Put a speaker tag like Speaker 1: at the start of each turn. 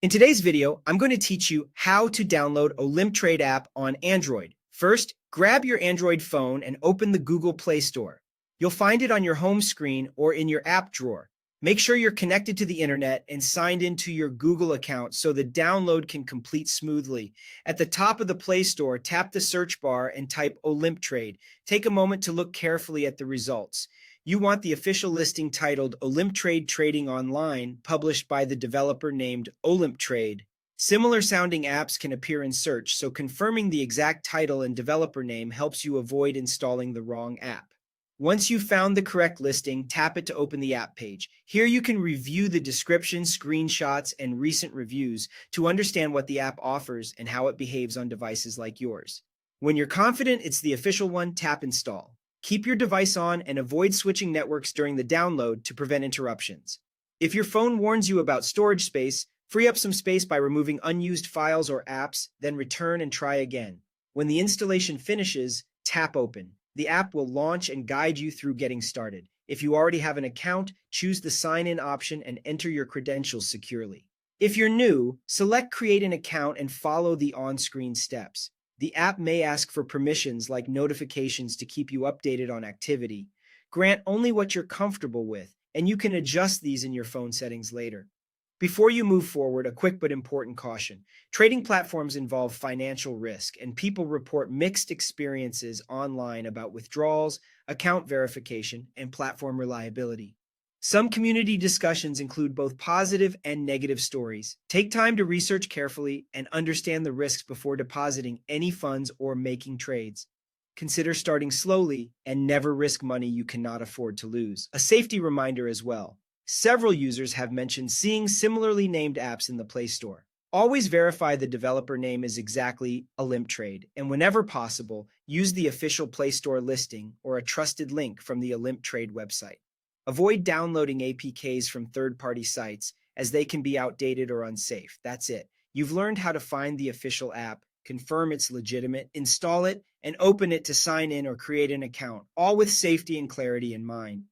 Speaker 1: In today's video, I'm going to teach you how to download Olymptrade app on Android. First, grab your Android phone and open the Google Play Store. You'll find it on your home screen or in your app drawer. Make sure you're connected to the internet and signed into your Google account so the download can complete smoothly. At the top of the Play Store, tap the search bar and type Olymptrade. Take a moment to look carefully at the results. You want the official listing titled Olymptrade Trading Online, published by the developer named Olymptrade. Similar sounding apps can appear in search, so confirming the exact title and developer name helps you avoid installing the wrong app. Once you've found the correct listing, tap it to open the app page. Here you can review the description, screenshots, and recent reviews to understand what the app offers and how it behaves on devices like yours. When you're confident it's the official one, tap Install. Keep your device on and avoid switching networks during the download to prevent interruptions. If your phone warns you about storage space, free up some space by removing unused files or apps, then return and try again. When the installation finishes, tap Open. The app will launch and guide you through getting started. If you already have an account, choose the sign-in option and enter your credentials securely. If you're new, select Create an Account and follow the on-screen steps. The app may ask for permissions like notifications to keep you updated on activity. Grant only what you're comfortable with, and you can adjust these in your phone settings later. Before you move forward, a quick but important caution. Trading platforms involve financial risk, and people report mixed experiences online about withdrawals, account verification, and platform reliability. Some community discussions include both positive and negative stories. Take time to research carefully and understand the risks before depositing any funds or making trades. Consider starting slowly and never risk money you cannot afford to lose. A safety reminder as well. Several users have mentioned seeing similarly named apps in the Play Store. Always verify the developer name is exactly Olymptrade, and whenever possible, use the official Play Store listing or a trusted link from the Olymptrade website. Avoid downloading APKs from third-party sites, as they can be outdated or unsafe. That's it. You've learned how to find the official app, confirm it's legitimate, install it, and open it to sign in or create an account, all with safety and clarity in mind.